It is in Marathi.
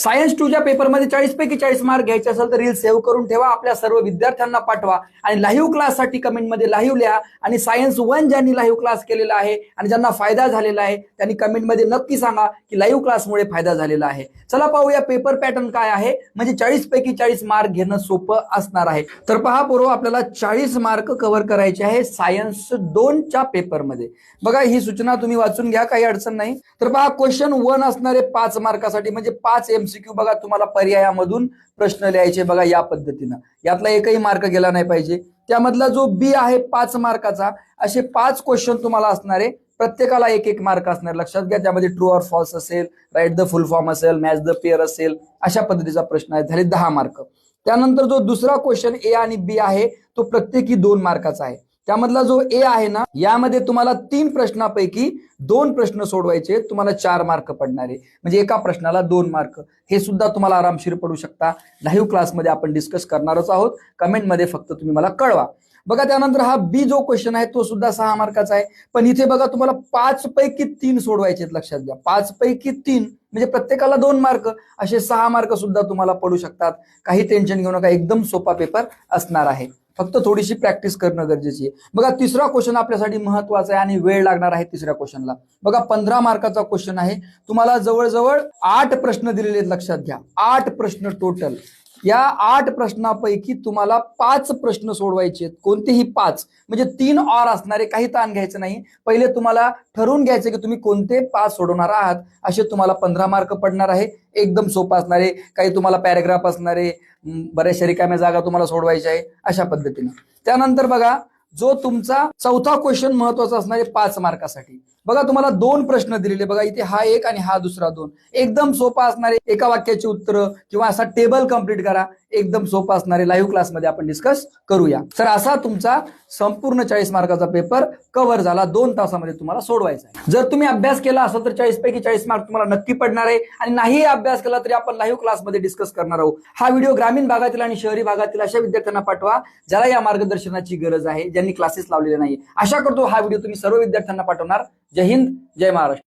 सायन्स 2 च्या पेपरमध्ये 40 पैकी 40 मार्क घ्यायचे असेल तर रील सेव्ह करून ठेवा, आपल्या सर्व विद्यार्थ्यांना पाठवा आणि लाईव्ह क्लाससाठी कमेंटमध्ये लाईव्ह लिहा आणि सायन्स 1 ज्यांनी लाईव्ह क्लास केलेला आहे आणि ज्यांना फायदा झालेला आहे त्यांनी कमेंटमध्ये नक्की सांगा की लाईव्ह क्लासमुळे फायदा झालेला आहे. चला पाहूया पेपर पॅटर्न काय आहे, म्हणजे 40 पैकी 40 मार्क घेणं सोपं असणार आहे. तर पहा पूर्व, आपल्याला 40 मार्क कव्हर करायचे आहे सायन्स 2 च्या पेपरमध्ये. बघा ही सूचना तुम्ही वाचून घ्या, काही अडचण नाही. तर पहा क्वेश्चन 1 असणारे 5 मार्कासाठी म्हणजे 5 MCQ. बघा तुम्हाला पर्यायामधून प्रश्न लिहायचे बघा या पद्धतीनं, यातला एकही मार्क गेला नाही पाहिजे. त्यामधला जो बी आहे 5 मार्काचा, असे 5 क्वेश्चन तुम्हाला असणारे, प्रत्येकाला एक एक मार्क असणार. लक्षात घ्या, त्यामध्ये ट्रू ऑर फॉल्स असेल, राईट द फुल फॉर्म असेल, मॅच द पेअर असेल, अशा पद्धतीचा प्रश्न आहे. झाले 10 मार्क. त्यानंतर जो दुसरा क्वेश्चन ए आणि बी आहे तो प्रत्येकी 2 मार्काचा आहे. त्यामधला जो ए आहे ना, यामध्ये तुम्हाला 3 प्रश्नापैकी 2 प्रश्न सोडवायचे, तुम्हाला 4 मार्क पडणार आहे. म्हणजे एका प्रश्नाला 2 मार्क. हे सुद्धा तुम्हाला आरामशीर पडू शकता. लाईव्ह क्लासमध्ये आपण डिस्कस करणारच आहोत. कमेंटमध्ये फक्त तुम्ही मला कळवा. बघा त्यानंतर हा बी जो क्वेश्चन आहे तो सुद्धा 6 मार्काचा आहे. पण इथे बघा तुम्हाला 5 पैकी 3 सोडवायचे. लक्षात घ्या, 5 पैकी 3 म्हणजे प्रत्येकाला 2 मार्क, असे 6 मार्क सुद्धा तुम्हाला पडू शकतात. काही टेन्शन घेऊ नका, एकदम सोपा पेपर असणार आहे. फक्त थोडीशी प्रॅक्टिस करणं गरजेची आहे. बघा तिसरा क्वेश्चन आपल्यासाठी महत्वाचा आहे आणि वेळ लागणार आहे तिसऱ्या क्वेश्चनला. बघा 15 मार्काचा क्वेश्चन आहे. तुम्हाला जवळजवळ 8 प्रश्न दिलेले आहेत. लक्षात घ्या, 8 प्रश्न टोटल. या 8 प्रश्नापैकी तुम्हाला 5 प्रश्न सोडवायचे आहेत. कोणतेही 5 म्हणजे 3 ऑर असणारे. काही ताण घ्यायचं नाही. पहिले तुम्हाला ठरवून घ्यायचं की तुम्ही कोणते 5 सोडवणार आहात. असे तुम्हाला 15 मार्क पडणार आहे. एकदम सोपं असणार आहे. काही तुम्हाला पॅराग्राफ असणार आहे, बऱ्याचशा रिकाम्या जागा तुम्हाला सोडवायच्या आहे, अशा पद्धतीने. त्यानंतर बघा जो तुमचा चौथा क्वेश्चन महत्वाचा असणार आहे 5 मार्कासाठी. बघा तुम्हाला 2 प्रश्न दिलेले. बघा इथे हा एक आणि हा दुसरा 2. एकदम सोपा असणारे. एका वाक्याची उत्तरं किंवा असा टेबल कंप्लीट करा. एकदम सोपा असणारे. लाईव्ह क्लासमध्ये आपण डिस्कस करूया. तर असा तुमचा संपूर्ण 40 मार्काचा पेपर कव्हर झाला. 2 तासामध्ये तुम्हाला सोडवायचा आहे. जर तुम्ही अभ्यास केला असेल तर 40 पैकी 40 मार्क तुम्हाला नक्की पडणार आहे. आणि नाही अभ्यास केला तरी आपण लाईव्ह क्लासमध्ये डिस्कस करणार आहोत. हा व्हिडिओ ग्रामीण भागातील आणि शहरी भागातील अशा विद्यार्थ्यांना पाठवा ज्याला या मार्गदर्शनाची गरज आहे, ज्यांनी क्लासेस लावलेले नाही. आशा करतो हा व्हिडिओ तुम्ही सर्व विद्यार्थ्यांना पाठवणार. जय हिंद, जय महाराष्ट्र.